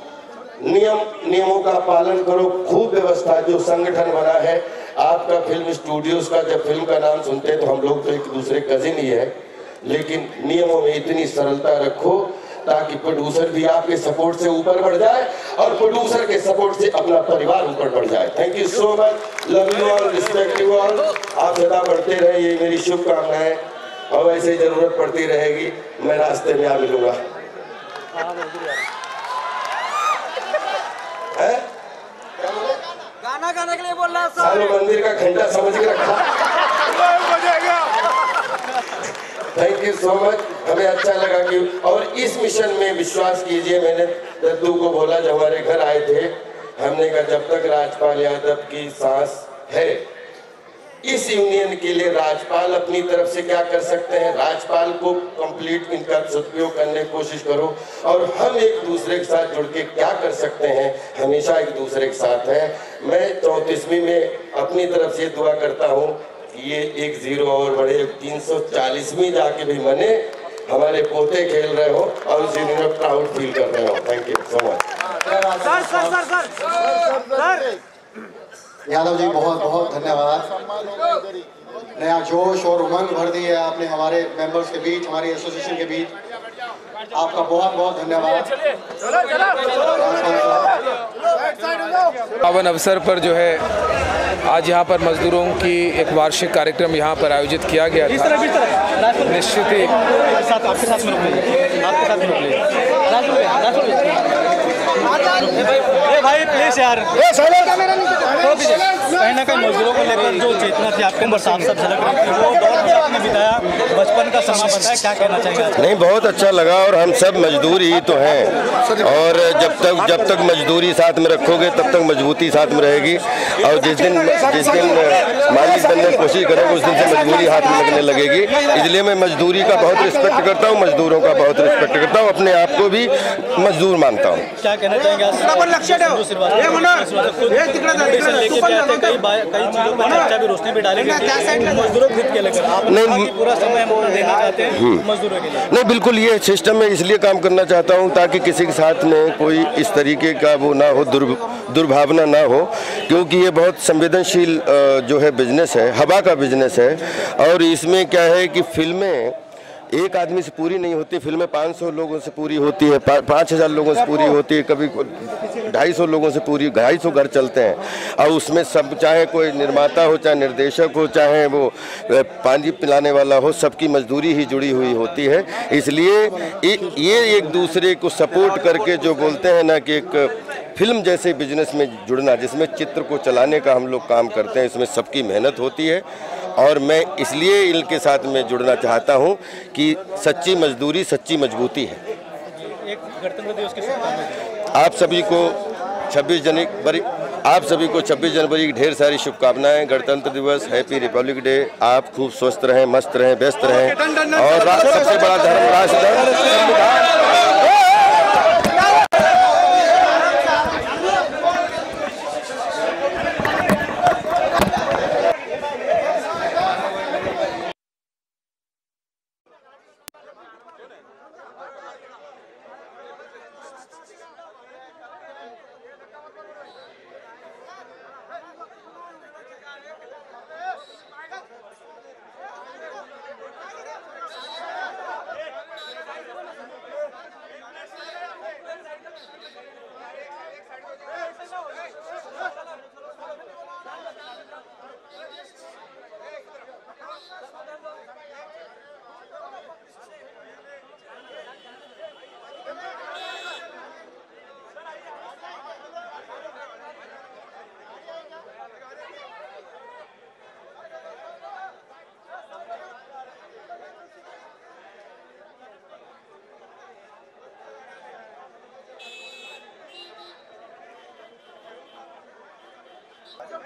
Speaker 8: नियमों का पालन करो, खूब व्यवस्था, जो संगठन बना है आपका फिल्म स्टूडियोज का, जब फिल्म का नाम सुनते हैं तो हम लोग तो एक दूसरे कजिन ही है, लेकिन नियमों में इतनी सरलता रखो ताकि प्रोड्यूसर भी आपके सपोर्ट से ऊपर बढ़ जाए और प्रोड्यूसर के सपोर्ट से अपना परिवार ऊपर बढ़ जाए। Thank you so much, love you all, respect you all. आप सदा बढ़ते रहे, ये मेरी शुभकामनाएं, और ऐसे ही जरूरत पड़ती रहेगी, मैं रास्ते में आ मिलूंगा। है?
Speaker 9: गाना गाने के लिए बोल रहा है
Speaker 8: सालों मंदिर का घंटा समझ के रखा। थैंक यू सो मच, हमें अच्छा लगा कि, और इस मिशन में विश्वास कीजिए, मैंने दद्दू को बोला जब हमारे घर आए थे, हमने कहा जब तक राजपाल यादव की सांस है, इस यूनियन के लिए राजपाल अपनी तरफ से क्या कर सकते हैं, राजपाल को कंप्लीट इनका सदुपयोग करने की कोशिश करो, और हम एक दूसरे के साथ जुड़ के क्या कर सकते हैं, हमेशा एक दूसरे के साथ हैं। मैं 34वीं में अपनी तरफ से दुआ करता हूँ कि ये 1-0 और बड़े 340वीं जाके भी मने, हमारे पोते खेल रहे हो और उस यूनियन में प्राउड फील कर रहे हो। Thank you so much.
Speaker 3: Yadav ji बहुत बहुत धन्यवाद। नया जोश और उमंग भर दी है आपने हमारे मेंबर्स के बीच, हमारी एसोसिएशन के बीच। आपका बहुत बहुत धन्यवाद।
Speaker 7: पावन अवसर पर जो है आज यहाँ पर मजदूरों की एक वार्षिक कार्यक्रम यहाँ पर आयोजित किया गया था। निश्चित ही
Speaker 9: भाई प्लीज यार, कहीं ना कहीं मजदूरों को लेकर जो चेतना थी आपके अंदर साफ साफ झलक रही थी, वो दौर जो आपने बिताया, बचपन का समय बताया, क्या कहना चाहेंगे?
Speaker 8: नहीं, बहुत अच्छा लगा, और हम सब मजदूर ही तो हैं, और जब तक मजदूरी साथ में रखोगे तब तक मजबूती साथ में रहेगी, और जिस दिन मालिक बनने की कोशिश करेंगे उस दिन से मजदूरी हाथ में लगने लगेगी। इसलिए मैं मजदूरी का बहुत रिस्पेक्ट करता हूँ, मजदूरों का बहुत रिस्पेक्ट करता हूँ, अपने आप को भी मजदूर मानता हूँ।
Speaker 9: क्या कहना चाहेंगे? कई चीजों पर चर्चा भी, रोशनी भी डालेंगे मजदूरों हित के लेकर, आप पूरा समय देना चाहते हैं मजदूरों के लिए?
Speaker 8: नहीं, बिल्कुल ये सिस्टम में इसलिए काम करना चाहता हूँ ताकि किसी के साथ में कोई इस तरीके का वो ना हो, दुर्भावना ना हो, क्योंकि ये बहुत संवेदनशील जो है बिजनेस है, हवा का बिजनेस है, और इसमें क्या है कि फिल्में एक आदमी से पूरी नहीं होती, फिल्में 500 लोगों से पूरी होती है, 5000 लोगों से पूरी होती है, कभी 250 लोगों से पूरी, 250 घर चलते हैं, और उसमें सब, चाहे कोई निर्माता हो, चाहे निर्देशक हो, चाहे वो पानी पिलाने वाला हो, सबकी मजदूरी ही जुड़ी हुई होती है। इसलिए ये एक दूसरे को सपोर्ट करके जो बोलते हैं ना कि एक फिल्म जैसे बिजनेस में जुड़ना, जिसमें चित्र को चलाने का हम लोग काम करते हैं, इसमें सबकी मेहनत होती है, और मैं इसलिए इनके साथ में जुड़ना चाहता हूं कि सच्ची मजदूरी सच्ची मजबूती है।
Speaker 9: एक गणतंत्र दिवस की शुभकामनाएं
Speaker 8: आप सभी को 26 जनवरी की ढेर सारी शुभकामनाएं। गणतंत्र दिवस, हैप्पी रिपब्लिक डे। आप खूब स्वस्थ रहें, मस्त रहें, व्यस्त रहें, और सबसे बड़ा धर्म राष्ट्र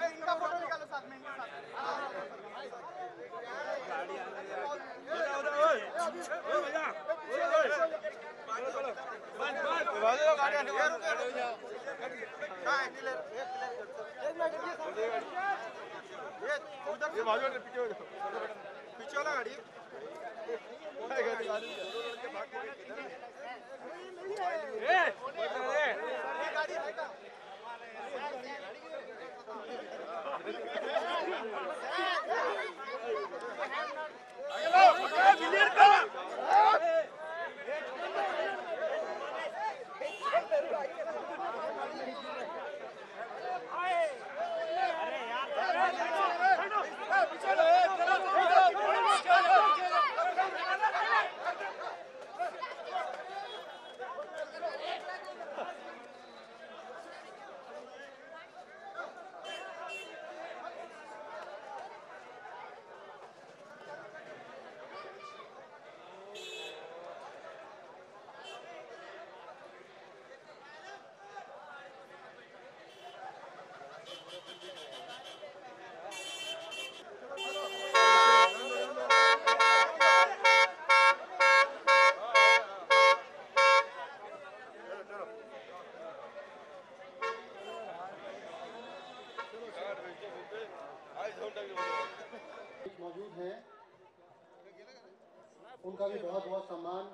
Speaker 9: इनका फोटो निकालो साथ में, इनके साथ। पीछे वाला गाड़ी
Speaker 3: मौजूद हैं, उनका भी बहुत बहुत सम्मान।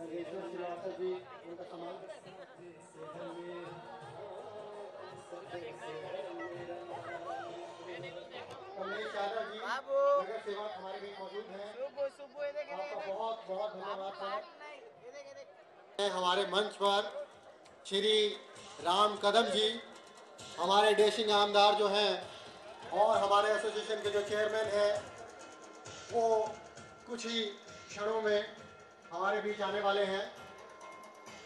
Speaker 3: नगेश्वर श्रीवास्तव जी, उनका सम्मान। कमलेश यादव जी, नगर सेवक हमारे बीच मौजूद हैं। आपका बहुत बहुत धन्यवाद सर। हमारे मंच पर श्री राम कदम जी, हमारे डेशिंग आमदार जो हैं और हमारे एसोसिएशन के जो चेयरमैन हैं, वो कुछ ही क्षणों में हमारे बीच आने वाले हैं।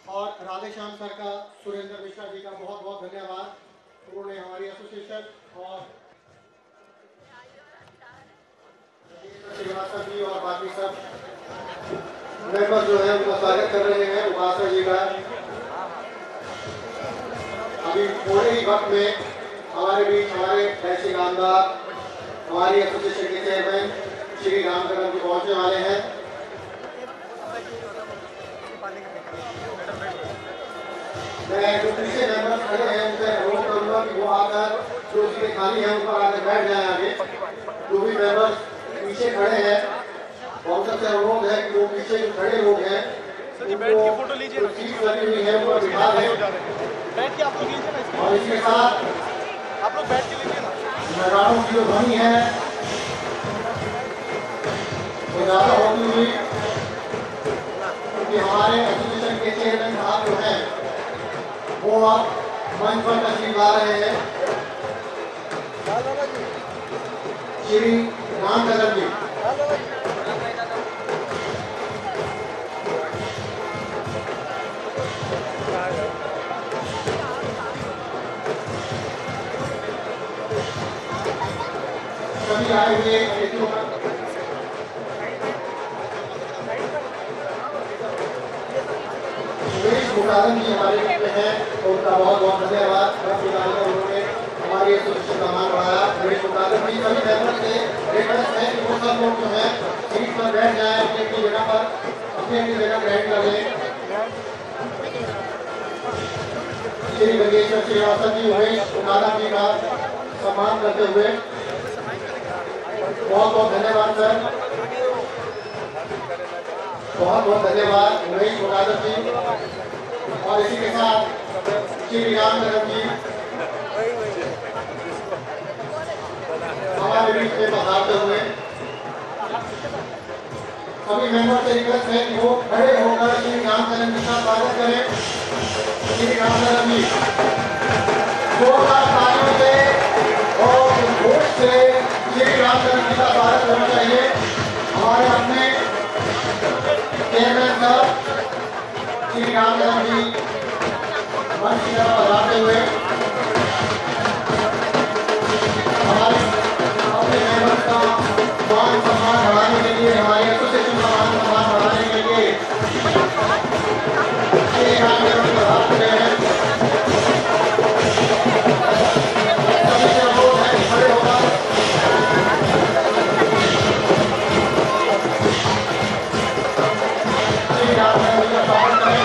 Speaker 3: और राधेश्याम सर का, सुरेंद्र मिश्रा जी का बहुत बहुत धन्यवाद। उन्होंने हमारी एसोसिएशन और श्रीवास्तव जी और बाकी सब मेंबर जो है उनका स्वागत कर रहे हैं। उपासना जी का अभी थोड़े ही वक्त में हमारे बीच हमारे ऐसे आमदार, हमारी एसोसिएशन के चेयरमैन श्री राम कदम जी पहुंचने वाले हैं। मैं जो पीछे मेंबर खड़े हैं उनसे अनुरोध करूंगा कि वो आकर जो सीटें खाली हैं उन पर आकर बैठ जाएं आगे। जो भी मेंबर पीछे खड़े हैं और सबसे अनुरोध है कि वो पीछे जो खड़े लोग हैं उनको सीट लगी हुई है उनको बिठा दें। और इसके साथ आप लोग बैठ के लीजिए ना। नगाड़ों की जो ध्वनि है वो ज्यादा होती हुई, क्योंकि हमारे एसोसिएशन के चेयरमैन साहब जो हैं वो अब मंच पर तशरीफ ला रहे हैं। श्री राम कदम जी, सभी आए हुए मुकादम जी हमारे बीच में हैं, उनका बहुत बहुत धन्यवाद। उन्होंने हमारी एसोसिएशन का मान बढ़ाया। मुकादम जी सभी मेंबर से रिक्वेस्ट है कि वो सब लोग जो है सीट पर बैठ जाए, अपनी अपनी जगह पर अपनी जगह ग्रहण कर लें। श्री नगेश्वर श्रीवास्तव जी मुकादम जी का सम्मान करते हुए बहुत बहुत धन्यवाद सर, बहुत बहुत धन्यवाद उमेश मुकादम जी। और इसी के साथ श्री राम कदम जी हमारे बीच में पधारते हुए सभी मेंबर से रिक्वेस्ट है कि वो खड़े होकर श्री राम कदम जी का स्वागत करें। श्री राम कदम जी जोरदार तालियों से और जोश से श्री राम कदम जी का स्वागत करना चाहिए। हमारे अपने चेयरमैन साहब श्री राम कदम जी मंच की तरफ पधारते हुए हमारे अपने मेंबर का मान सम्मान बढ़ाने के लिए, हमारे एसोसिएशन का मान सम्मान बढ़ाने के लिए श्री राम कदम जी पधारते हैं। सभी से अनुरोध है कि खड़े होकर श्री राम कदम जी का स्वागत करें।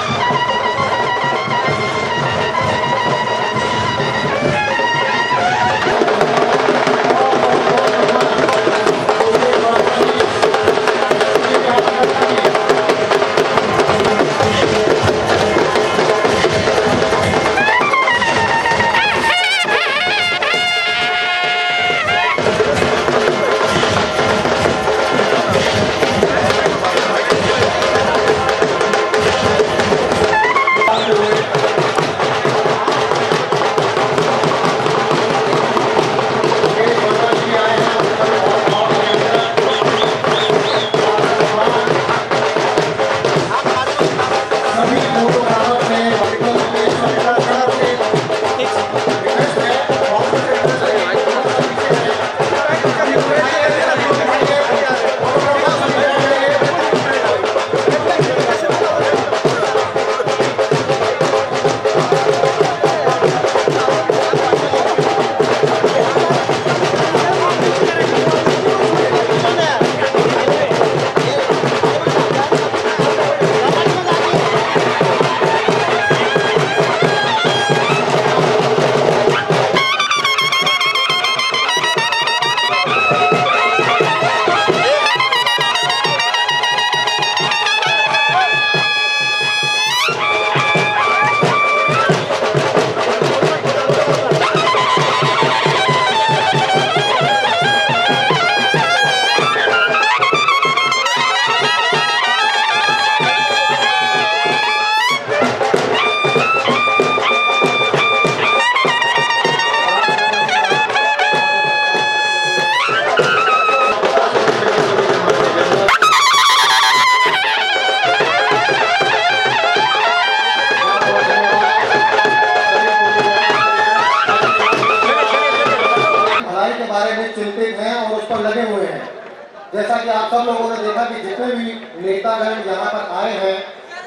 Speaker 3: जैसा कि आप सब लोगों ने देखा कि जितने भी नेतागण यहाँ पर आए हैं,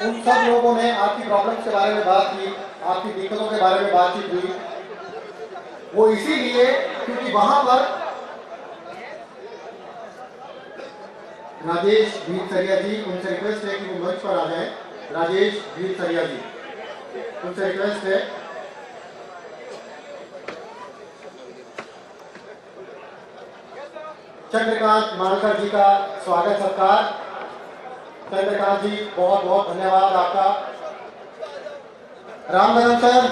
Speaker 3: उन सब लोगों ने आपकी प्रॉब्लम्स के बारे में बात की, आपकी दिक्कतों के बारे में बातचीत हुई। वो इसीलिए क्योंकि वहां पर राजेश भीलसरिया जी, उनसे रिक्वेस्ट है कि वो मंच पर आ जाएं। राजेश भीलसरिया जी, उनसे रिक्वेस्ट है। चंद्रकांत मानकर जी का स्वागत सत्कार। चंद्रकांत जी, बहुत बहुत धन्यवाद आपका। रामधन सर,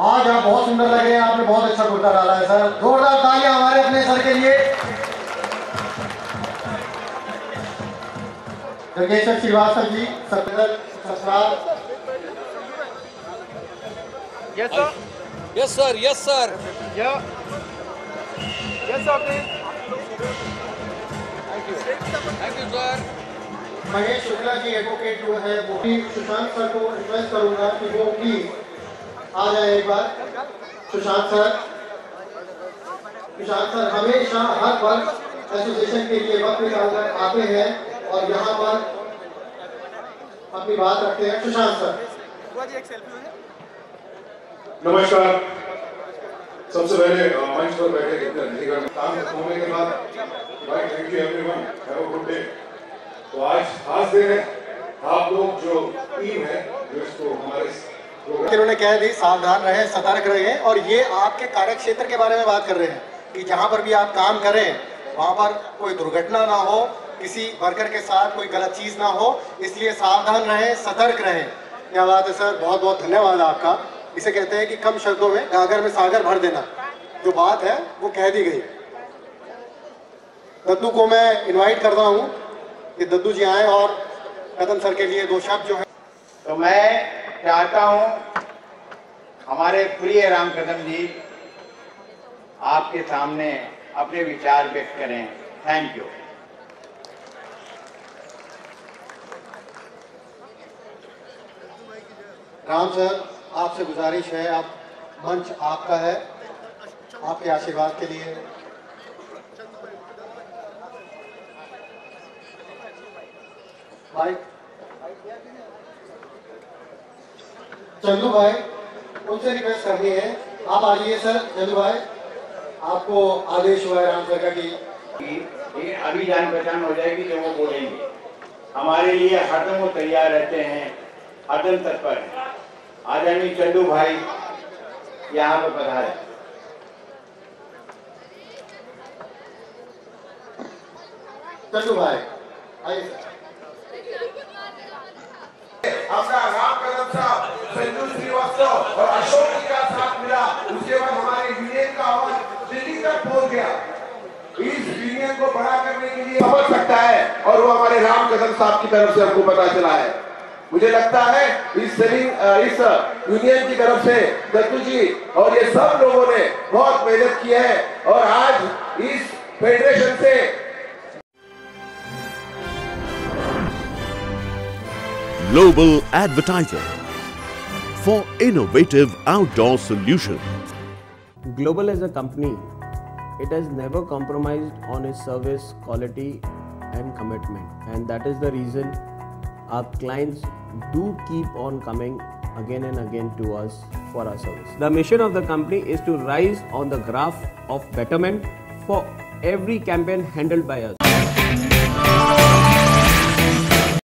Speaker 3: आज आप बहुत सुंदर लग रहे हैं, आपने बहुत अच्छा कुर्ता डाला है सर। जोरदार तालियां हमारे अपने सर के लिए। जगेश्वर श्रीवास्तव जी, सत्यदल ससुराल।
Speaker 10: Yes sir, yes sir, yes sir, yes sir, please. Thank you sir.
Speaker 3: Mahesh Shukla ji advocate जो है वो भी सुशांत सर को रिक्वेस्ट करूंगा कि वो प्लीज आ जाए एक बार। सुशांत सर हमेशा हर वर्ग एसोसिएशन के लिए वक्त निकालकर आते हैं और यहाँ पर अपनी बात रखते हैं। सुशांत सर।
Speaker 11: नमस्कार। सबसे पहले मंच पर बैठे काम खत्म होने के बाद thank you everyone, have a good day. तो आज खास दिन है, आप लोग जो टीम है जो इसको हमारे
Speaker 3: इन्होंने कह दी सावधान रहें, सतर्क रहें, और ये आपके कार्य क्षेत्र के बारे में बात कर रहे हैं कि जहाँ पर भी आप काम करें वहाँ पर कोई दुर्घटना ना हो, किसी वर्कर के साथ कोई गलत चीज ना हो, इसलिए सावधान रहें, सतर्क रहें। क्या बात है सर, बहुत बहुत धन्यवाद आपका। इसे कहते हैं कि कम शब्दों में गागर में सागर भर देना। जो बात है वो कह दी गई। दद्दू को मैं इनवाइट करता हूँ कि दद्दू जी आए और कदम सर के लिए दो शब्द जो है।
Speaker 12: तो मैं चाहता हूँ हमारे प्रिय राम कदम जी आपके सामने अपने विचार व्यक्त करें। Thank you.
Speaker 3: राम सर, आपसे गुजारिश है, आप मंच आपका है, आपके आशीर्वाद के लिए। भाई चंदू भाई, उनसे रिक्वेस्ट करनी है, आप आ जाइए सर। चंदू भाई, आपको आदेश हुआ है राम सर का कि
Speaker 12: अभी जान पहचान हो जाएगी जब वो बोलेंगे। हमारे लिए हरदम वो तैयार रहते हैं, हरदम तत्पर हैं। आदरणीय चंदू भाई यहाँ पर पधारे।
Speaker 3: चंदू भाई आइए सर।
Speaker 2: अपना राम कदम साहब, संजू श्रीवास्तव और अशोक जी का साथ मिला, उसके बाद हमारे यूनियन का आवाज दिल्ली तक पहुंच गया। इस यूनियन को बड़ा करने के लिए समझ सकता है, और वो हमारे राम कदम साहब की तरफ से हमको पता चला है। मुझे लगता है इस यूनियन की तरफ से दत्तू जी और ये सब लोगों ने बहुत मेहनत की है, और आज इस फेडरेशन से
Speaker 1: Global Advertiser for innovative outdoor solutions.
Speaker 13: Global as a company, it has never compromised on its service quality and commitment, and that is the reason our clients do keep on coming again and again to us for our service. The mission of the company is to rise on the graph of betterment for every campaign handled by us.